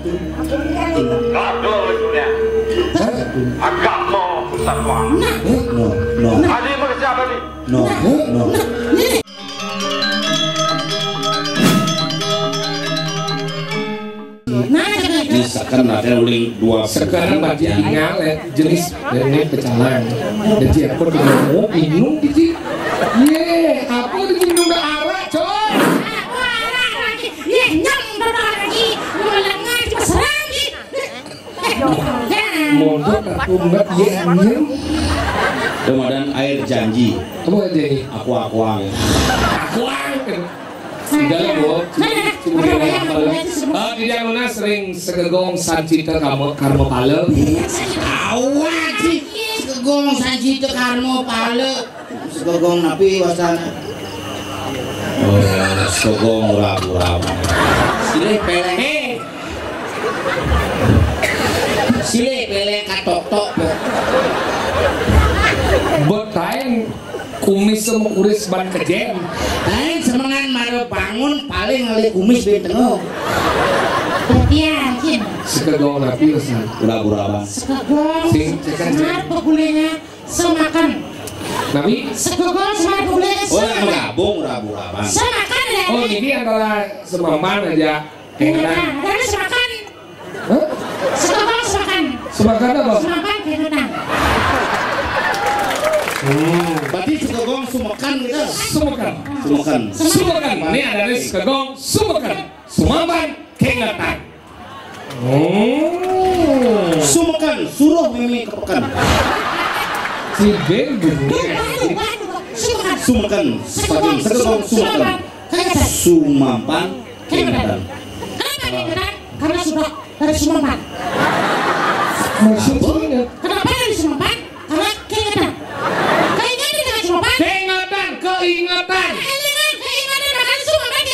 Kado dunia. Agama bersama. No. Ali bekerja apa nih? No. Misalkan ada uling dua sekarang bagi tinggal jenis nenek pecalang dan dia pun mau minum gitu ye aku minum arak coy arak lagi ye nyam lagi melengah cuma serang mondok aku nggak ye nyam kemudian air janji kamu aja nih aku dalam buat di Dianuna sering segegong sancita karma pala awak sih segegong sancita karma pala segegong napi wasana segegong murah-murah sile peleng katok-tok betayang kumis sama kuris ban kejem lain semangan maro bangun paling ngali kumis di tengah yakin segegong napi wasan murah-murah segegong semar pegulenya semakan nabi segegong semar pegulenya yang menggabung murah-murah semakan ya oh ini adalah semampan aja karena semakan segegong semakan apa? semakan kehidupan berarti segegong sumekan gitu sumekan ini adalah segegong sumekan sumampan kengatan sumekan suruh mimi kepekan si Ben sumekan segegong sumekan sumampan kengatan kenapa kengatan? Karena sudah dari sumampan maksudnya kenapa dari sumampan? Karena kengatan keingatan makan sumampan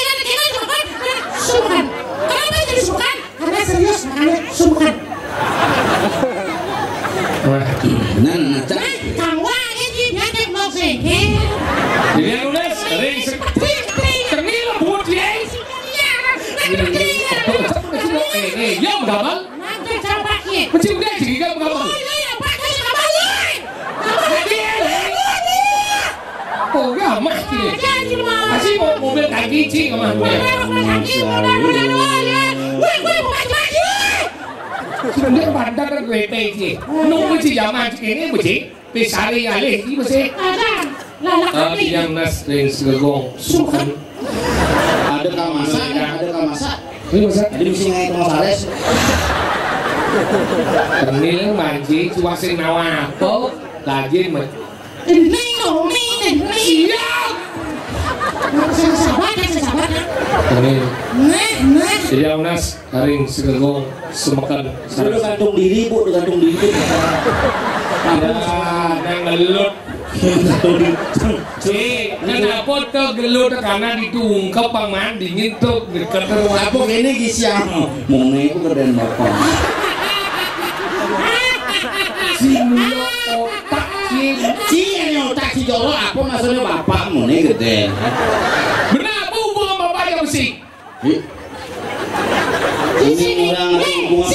sumampan kenapa jadi sumampan? Karena serius makanya sumampan nah kawa ini dia yang mau sengke jadi udah sering ternil buat dia ya mengabal nanti campaknya macam dia juga mengabal oh gak mah masih mau mobil kaki cing sama sebenarnya pandang dan kereta sih nunggu si zaman ini sih pisari alih ini sih yang nas dan segegong sukan ada kamasa ini masak jadi mesti ngai kemasares ternil manji cuma sing nawa apa lagi ini siap sabar ternil jadi unas haring segegong semakan sudah gantung diri bu gantung diri yang gelut kenapa tuh gelut karena ditungkap paman dingin tuh dekat rumah apa ini gisiang mau naik keren bapak Cino otak ini otak si jolo apa maksudnya bapak mau naik gede benar apa hubungan bapak yang mesti ini orang hubungan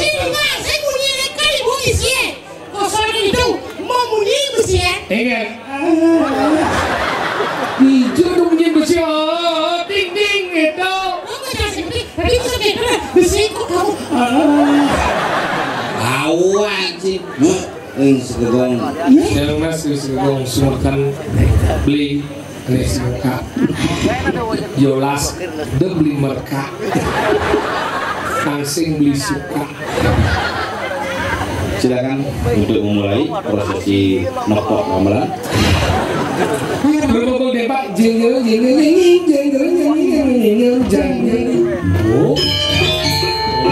saya bunyi kali bunyi sih kosong itu mau bunyi sih ingat hijau dong bunyi besi ding ding itu tapi itu sebenarnya besi kok kamu awan sih segegong yang nasi segegong semakan beli nasi mereka Yolas de beli mereka langsing beli suka silakan untuk memulai prosesi nokok gamelan berkumpul deh pak jingle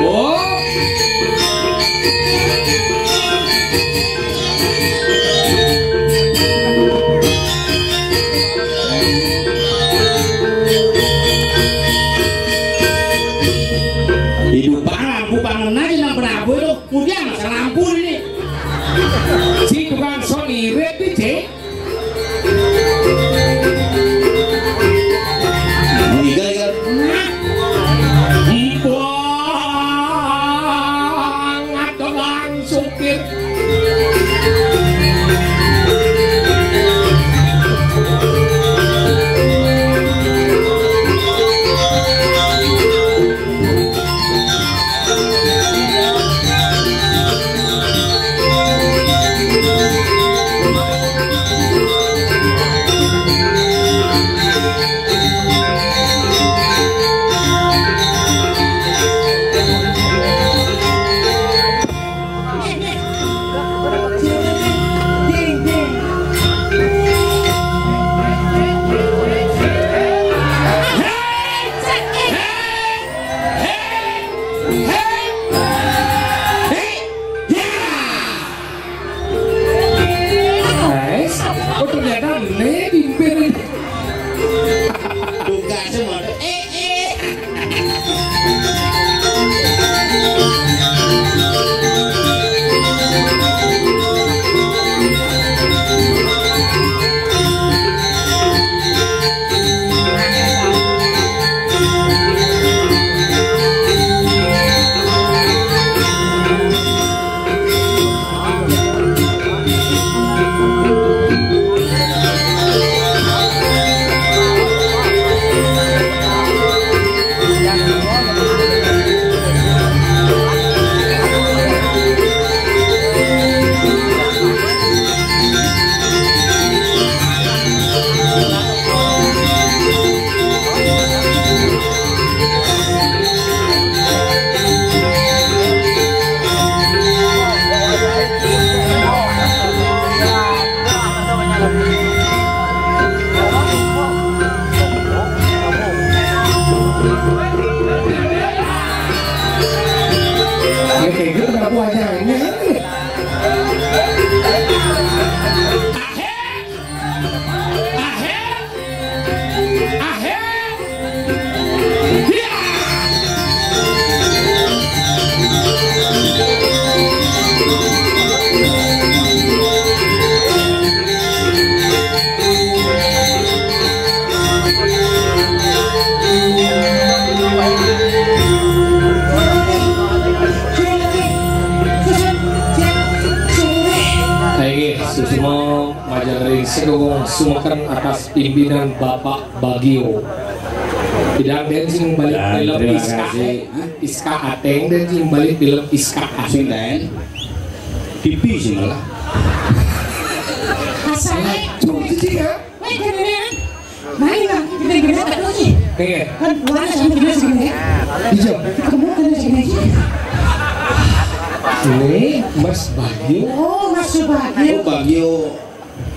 oh hidup lampu bangun aja nang Prabu itu kemudian masalah lampu ini si tukang Sony red DJ meninggal kayak gitu kenapa wajahnya? Susimo Majari Sedung sumakan atas pimpinan Bapak Bagio. Tidak dancing balik film Iska Ateng dancing balik film Iska Ateng dan TV sih malah. Asalnya cuma cici ya. main kan? Main lah, gede-gede tak tahu sih. Oke. Kan warna sama gede segini. Hijau. Kamu kan segini. Ini Mas Bagio. Oh, Mas Bagio. Oh Bagio.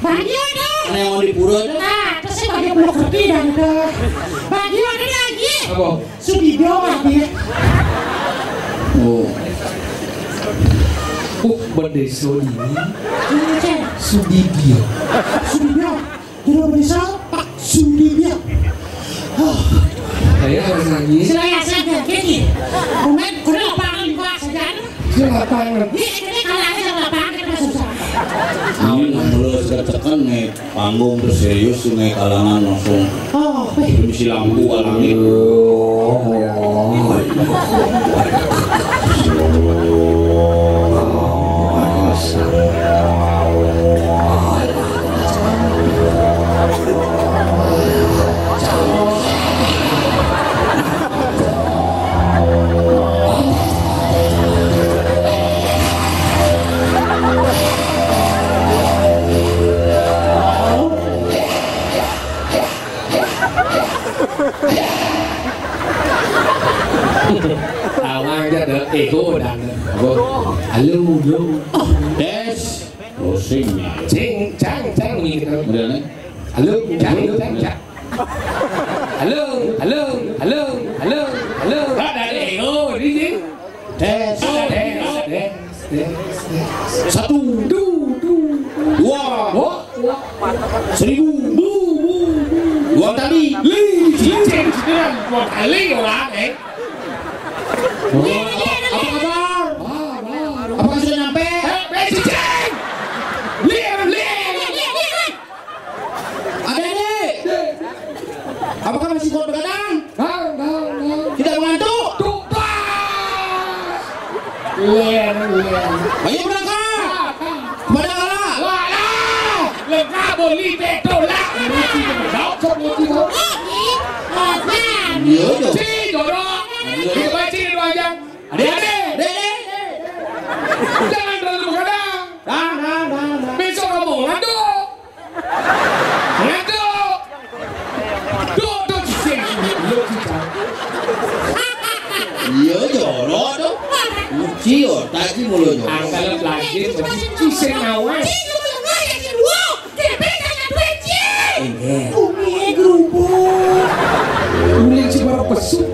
Bagio dong. Ada yang mau di pura tuh? Nah, terus saya Bagio belum ngerti dan Bagio ada lagi. Apa? Sudibyo lagi. Oh. Bedeso ini Ini cek. Sudibyo. Sudibyo. Juru bedeso Pak Sudibyo. Saya harus lagi. Saya saja kini. Kemudian kena lapangan di bawah saja. Silakan. Ini kalau ada lapangan kita susah. Ini mulus tekan nih panggung terus serius nih kalangan langsung. Oh, Misi lampu langit. Awang aja ada ego dan halo Des. Closingnya. ceng cang gitu. Udah nih. Halo cang. Halo. Ada ego di sini. Des. Des. Satu. Dua. Seribu. Dua kali. Ceng dua kali orang Apa kabar? Apakah sudah nyampe? Ceng. Lihat. Adik. Apakah masih kuat bergadang? Tidak mengantuk? Lihat. Ayo berangkat. Kepada Allah. Walah, lengkap boleh tolak. Iya dong. Cing dorong. Kita baca dulu aja. Adik. Jangan terlalu begadang. Besok kamu ngaduk. Duk, cicing. Iya jorok dong. Cio, tadi mulu jorok. Angkalan lagi, cicing awas. Mulai coba pesuk.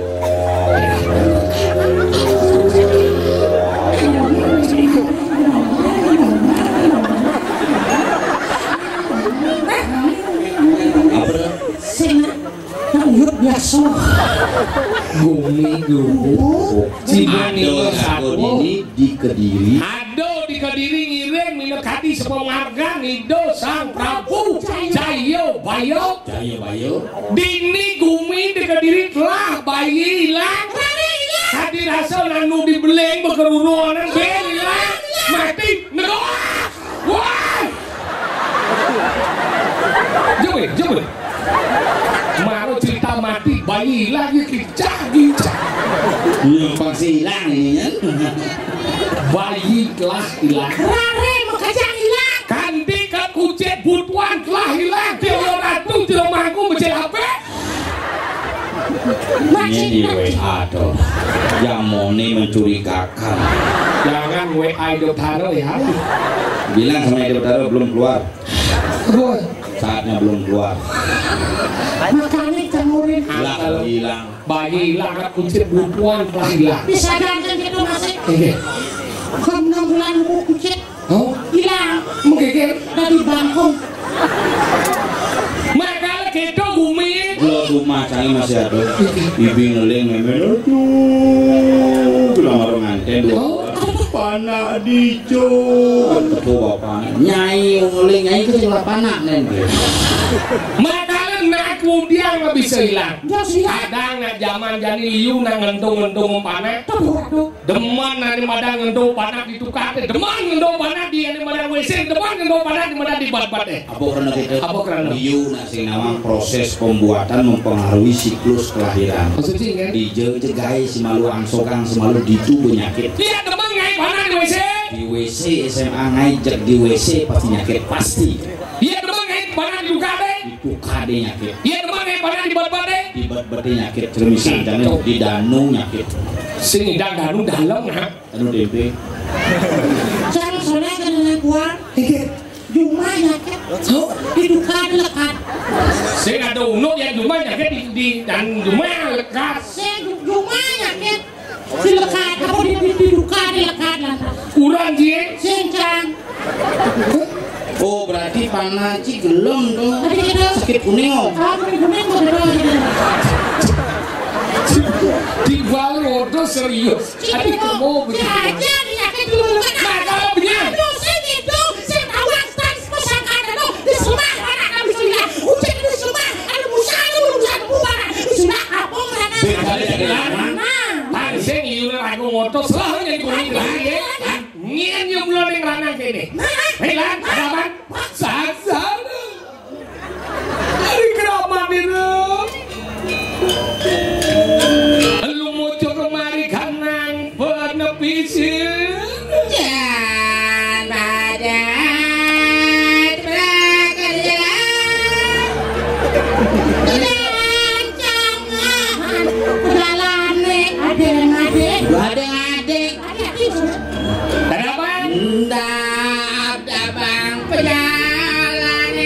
Biasa. Gumi gubuk. Ado ini di Kediri. Ado di Kediri ngiring minum kadi sepengarga nido sang Prabu Jayo Bayo. Dini Gumi di Kediri telah bayi hilang. Kadi rasa nanu dibeleng bekeruruan bel hilang. Mati negoa. Wah. Jom. Maru cerita mati bayi lagi kicah. Yang pasti hilang ini kan. Bayi telah hilang. Rare mau kacang hilang. Kandi ke kucet butuan telah hilang. Dewa Ratu di rumahku mencari HP. Ini di WA dong. Yang Moni mencurigakan. Jangan WA Ido Taro ya. Bilang sama Ido Taro belum keluar. Boy. Saatnya belum keluar. Makanya camurin. Hilang. Bayi hilang ke kucet butuan telah hilang. Bisa ganteng gitu masih. Oke. Kan 6 bulan aku kucet. Oh, Hilang menggigil. dari Bangkok. Mereka kedo bumi. Lo rumah cai masih ada. Ibi ngeling memang. Aduh, gelamar nganten dua. Panak dijo. Betul bapak. Nyai ngeling nyai itu cuma panak nen. Mereka nak kemudian nggak bisa hilang. Kadang nak zaman jani liu nak ngendong panak. Deman nanti madang ngendong panak ditukar. Deman ngendong panak di yang madang WC. Deman ngendong panak di madang di bat-bat deh. Apa karena kita? Apa karena? Liu nasi nama proses pembuatan mempengaruhi siklus kelahiran. Maksudnya kan? Dijegai si malu angsokan si malu ditu penyakit. Iya deman ngai panak di WC. Di WC SMA ngajak di WC pasti nyakit pasti. Iya deman ngai panak di tukar deh. Itu kade nyakit. Iya deman ngai panak di bat-bat deh. Di bat-bat nyakit cermisan jangan di danung nyakit. Sini danung dalam nak. Anu DP. Cara sore kena kuat. Cuma nyakit. Diduka lekat. Saya ada unuk yang cuma nyakit di dan cuma lekat. Cuma nyakit. Dilekat. Apa diduka dilekat lah. Kurang dia. Sencang. Oh berarti panas ci gelem tuh. Tadi kita Sakit kuning oh. kuning Di bawah itu serius. Adik kamu begitu. aja nyakit dulu lekat. Nah kalau begini. Aduh, sini tuh, saya tahu stans pesangkaan itu di Semar, mana kami sudah hujan di Semar, ada musanya bubar, di Semar apa mana? Panseng ieu lagu motor selalu jadi kuning lagi ya. Ngien yang belum yang ranang kene. Hilang kapan? Saksan. Dari keramat itu. Lu muncul kemari kanang penepisin. Jangan badan bekerja. Jangan jalan adik-adik. Adik-adik. Ada apa? Ndap dabang perjalanan.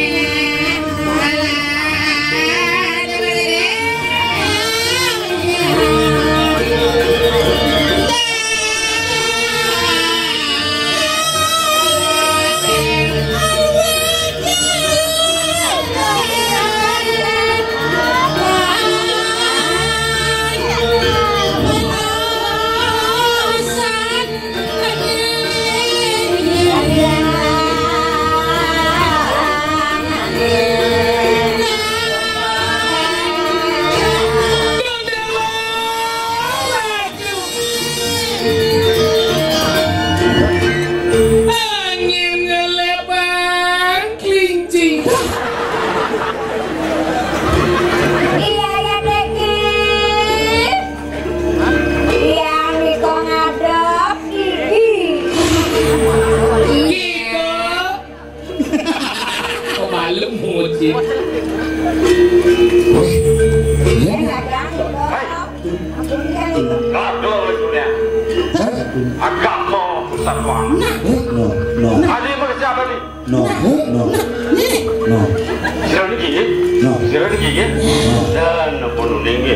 Angin ngelebang kelinci. Iya ya Deki. Yang Niko ngadep gigi. Gitu. Kok malu muji. Kado dunia. Agama pusat wang. No. Adi bekerja apa nih? No. Sirah ni gigi? No. Sirah ni gigi? Dan bunuh tinggi.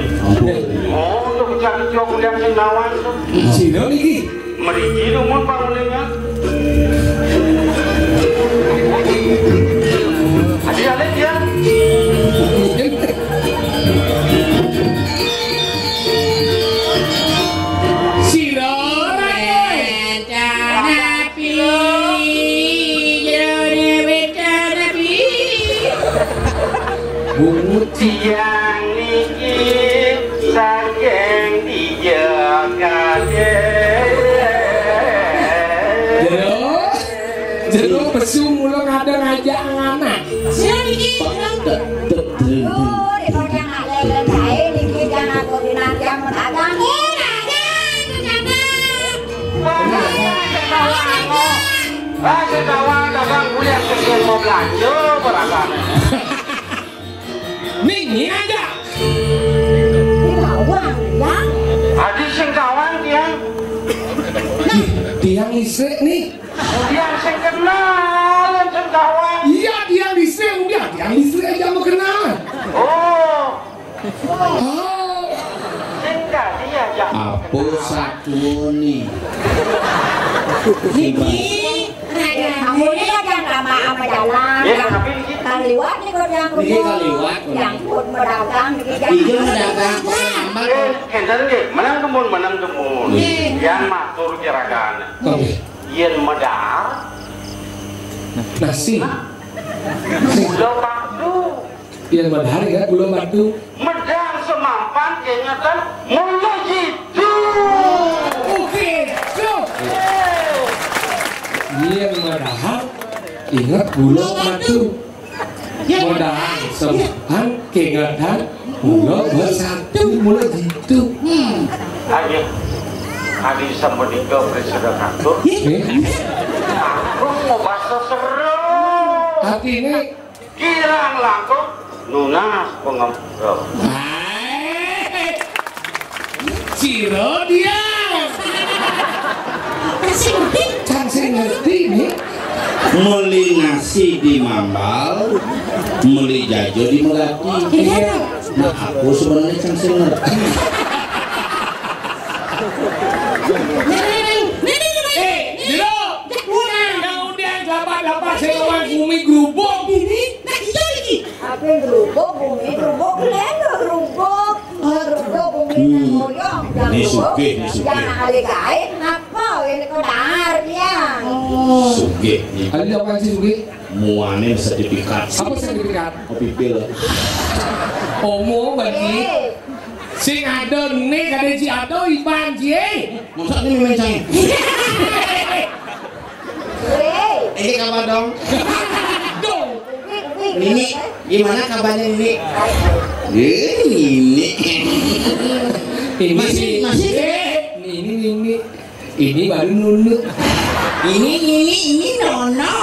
Oh, tu kerja kerja kuliah sing nawan tu. Cina lagi. Merigi tu mun parulenya. Adi alik dia. Tiang niki saking dijaga. Jero pesu mula kadang ngajak anak. Siapa ini? Oh, di kota nak lele bae niki kan aku dinanti yang pedagang. Setawa dagang kuliah sing mau belanja beragam. Nih aja. Bawang ya. Adi sing kawan tiang. Tiang listrik nih. Tiang sing kenal sing kawan. Iya tiang listrik udah. Tiang listrik aja mau kenalan. Oh, Oh. sing dia aja. Apa satu nih? Niki Kamu ini kan yang lama sama jalan. Ya, tapi ini Kaliwat nih kau yang Niki kaliwat. yang pun berdagang nih jangan. Ijo dagang nambah. enten ge menang kemun yang matur kiragan yen medar Nasi. gula batu Yang berhari kan gula batu. medang semampan kengatan mulo itu Oke, go. Yang berhari ingat gula batu. Modal sempan kengatan mulo bersatu mulo itu. ayo hari sambodika presiden kantor aku mau bahasa seru Hati ini kirang langkung lunas pengemprok Ciro dia Cangsing ngerti nih Meli nasi di Mambal, meli jajo di Melati. Nah aku sebenarnya cangsing ngerti. Ciro Kau udah lapak-lapak sewa bumi gerubuk Apa yang gerubuk bumi gerubuk lendo gerubuk bumi ngoyong Ini sugih, ini sugih. jangan ada kait apa ini kau dar ya. Sugih. Ada apa sih Sugi? Muane sertifikat. Apa sertifikat? Kopi pil. Omo bagi sing ada nih kada si ada iban cie. Masa ini mencang? Ini kabar dong. Go. Nini, gimana kabarnya Nini? Ini. Ini Masih. Ini baru nunu. Ini nono.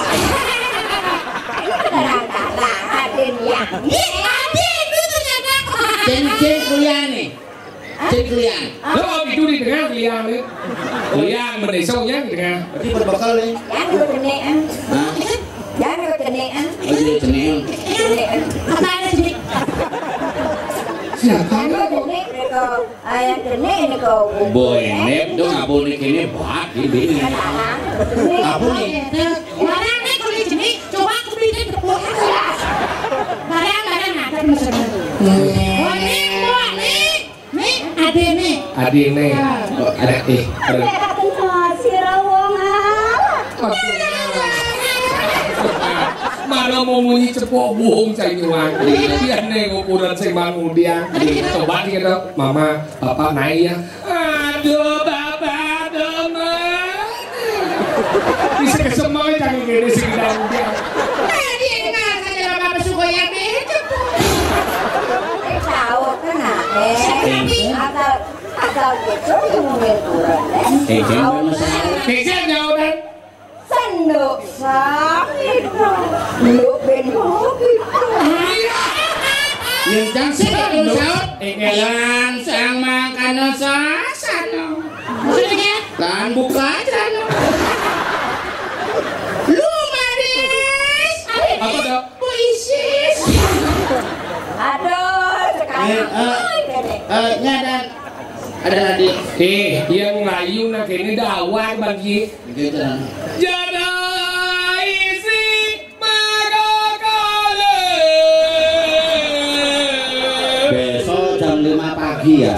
Cen kuliah nih. Cen kuliah. Lo itu di tengah kalian nih. Kalian mendesaunya di tengah. Berarti berbekal nih. Hah? Oh jadi cenil. Siapa Boy, nep dong abu nih kini bak ini. Apa nih? Barang nih kalau di sini, coba aku beliin tepung. Barang ada misalnya. Oh nih, ada nih. Adi nih. Ada Mana mau munyi cepok buhung cai nyuang. Dia nih ukuran sing bangun dia. Coba kita mama bapak naik ya. Aduh bapak demen. Bisa kesemai jangan gini sing daun dia. Dia dengar saja bapak suka yang begitu. Asal gitu ngomongin Jangan masalah. Bisa jauh dan. sendok sakit lu ben hobi Yang cangsing kalau saut. Jalan sang makan sasano. Maksudnya? Kan buka aja. Lu manis. Apa dok? Puisis. aduh sekali Nyadan. Ada tadi. Yang layu nak ini dawat bagi. Gitu. Jada isi magakale. Besok jam 5 pagi ya.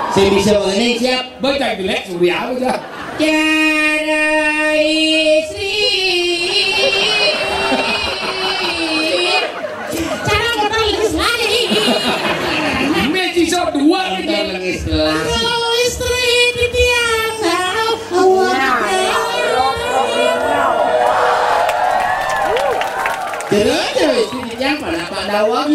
Saya bisa begini siap. Baca jelek surya aja. Tiada istri. Cara kita lagi lagi. Meci so dua Kita aja. lagi setelah. Kalau istri di tiang awak. Terus itu yang pada Pak Dawang.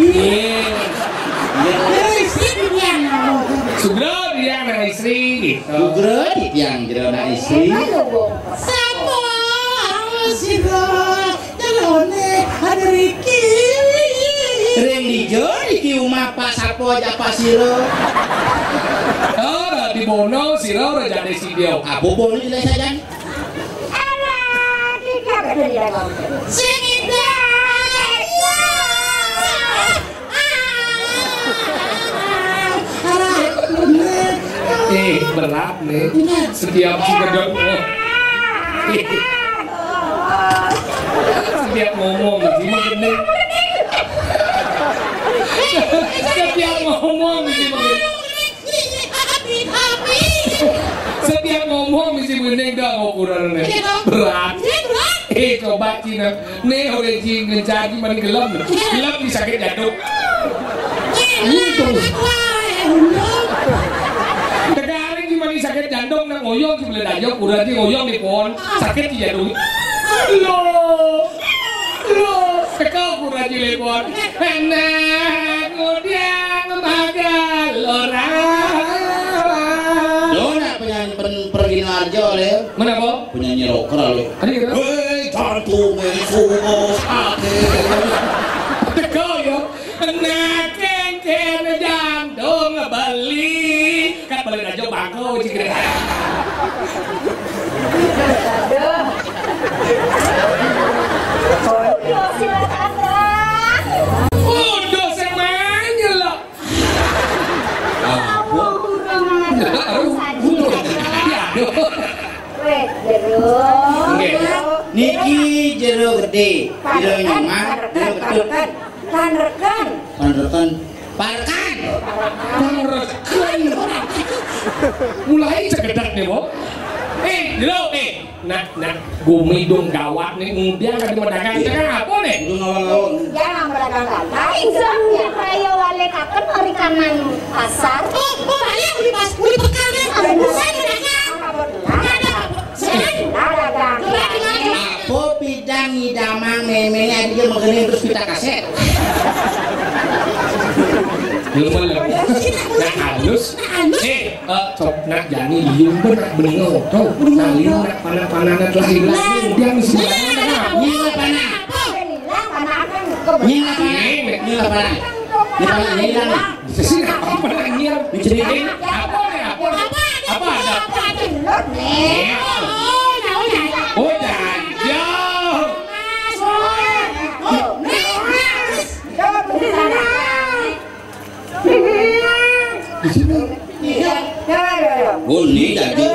Kalau istri di tiang awak. Sugro dia anak istri gitu. Sugro yang jerona istri. Semua siro jalone ada Riki. Ring dijo iki umah Pak Sapo aja Pak Siro. Oh, di Bono siro raja desi dia. Abu boni tidak saja. Sing indah. Berat nih. Setiap si kedok setiap ngomong sih begini. Setiap ngomong sih begini. Setiap ngomong mesti bening dah ukuran nih. Berat. Coba Cina. Nih udah Cina ngecaji mana gelap. Gelap di sakit jantung. Itu. Sekarang gimana sakit jantung nak ngoyong si beli dajok udah di ngoyong di pohon sakit di jantung. Lo. Tekau udah di lepon. Enak ngodiang magal orang. Pergi Narjo le. Mana po? Penyanyi rocker le. Ada kira? Hei, jantung menfumo sakit. Tekau yo. Nakeng jantung beli. Kan beli aja bangko cikir. Udah semuanya lo. Niki jero gede, jero nyaman, jero betul. Panrekan. Parkan. Mulai sekedar nih, Bo. Lo, nak, gumidung gawat nih, kemudian kan dimedagang apa nih? Itu ngawang-ngawang. Jangan berdagang. Iseng ya kayak wale kaken perikanan pasar. Banyak beli bekal deh. Saya dagang. Apa bidang idamang memenya dia mengenai terus pita kaset. Belum nak halus. Cok nak jani liung benak bengo. Tau, nak liung nak panah-panahnya lahir dia mesti panah. Nyila panah. Nyila panah. Nyila panah. Nyila panah. Sesini apa panah nyila? Diceritain apa nih? Apa ada? Oh jajah. Di sini. Oh ini jajah.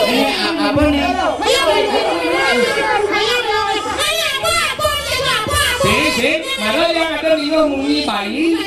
Ini apa nih? Sip, mana yang ada nih ngomongin bayi?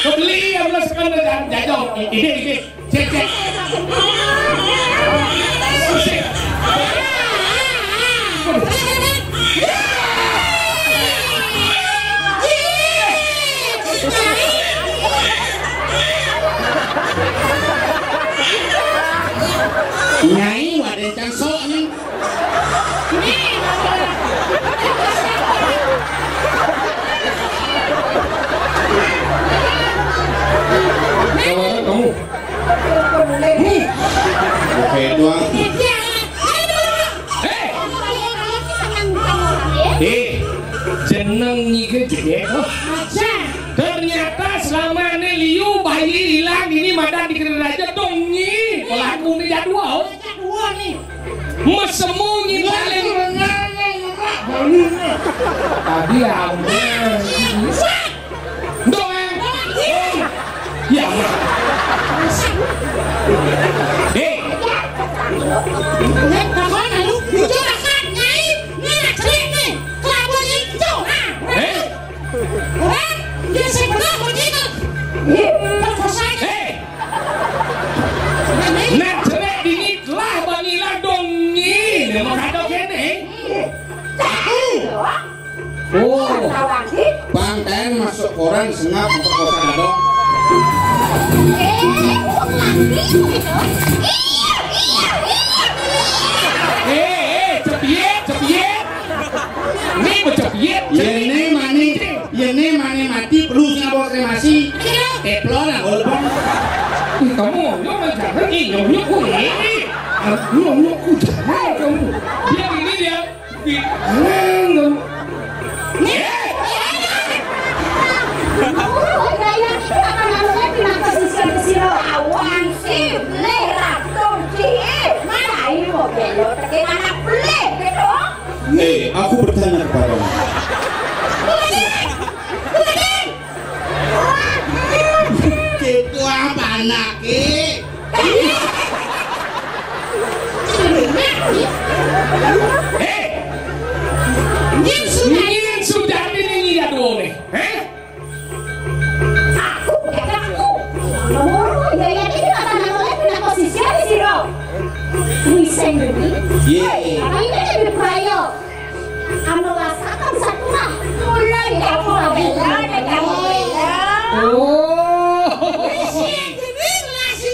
Kebeli yang belas kan jajah ide cek Nyai wadah cang sok nih. Kamu Oke doang. Jeneng nyike gede kok. Ternyata selama ini liu bayi hilang ini madan dikira aja dong nyi. Pelaku ini jadwal. Mesembunyi paling tadi aman. Dong. Ya. Nak cerai dingin lah bangilah dongi. Dia mau kado kene. Oh, Bang Teng masuk koran sengap untuk kosan dong. Yene mane mati perlu ngapa kremasi. Teplon ah olbon. Kamu jangan nyok kuwi. Nyok ku jangan kamu. Dia ini dia. Awan sih, lera kunci. Mana ini mau belok? Bagaimana boleh, betul? Aku bertanya kepadamu. Itu apa anak? Ini sudah ini ya dong nih.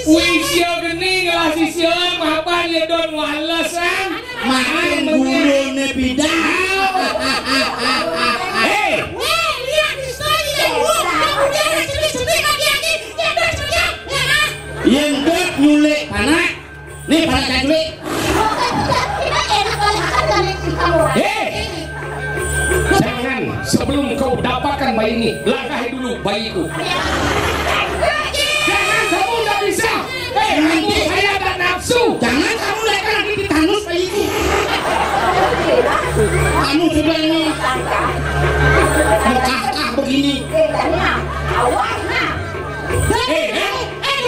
Wisya geni ngelasi siang mapan ya don walesan Makan gulune bidang. Lihat di story ya, udah sedih lagi, Yang dot nyulik panak. Nih panak kan nyulik. Jangan sebelum kau dapatkan bayi ini, langkahi dulu bayiku. Jangan kamu nggak bisa. Aku saya ada nafsu. Jangan kamu lekan lagi di tanus bayiku. Kamu sudah ini mekah begini.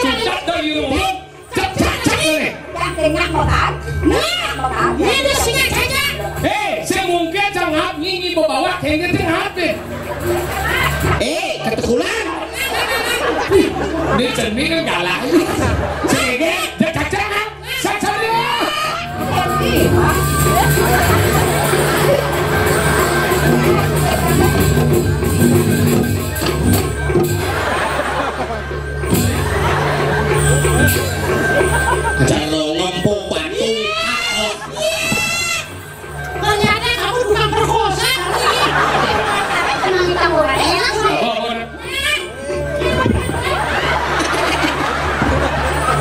Sudah dari rumah. Cepat nih. Semungkin jangan ini bawa kayaknya tengah deh. Ketegulan. Ini cermin kan galak. Sehingga dekat jangan. Sasaran. Kalau ngempuk batu. Ternyata kamu bukan perkosa.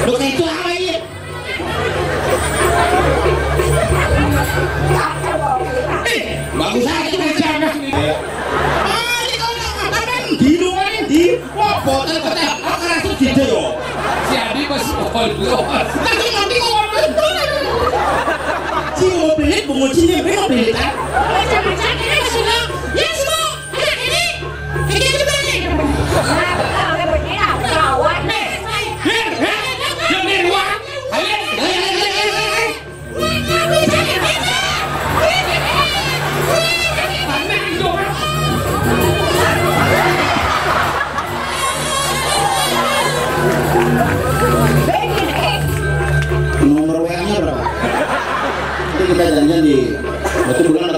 Bukan itu apa ya? Bagus aja Jangan nih. di rumah ini di botol kota keras itu gitu yo. Jadi masih bolos. Nanti si mau beli penguncinya mau beli kan? Macam-macam ini masih lo. Ya semua anak ini. Kita beli. Yang di ruang. Nomor WA-nya berapa? Nanti kita janjian di batu bulan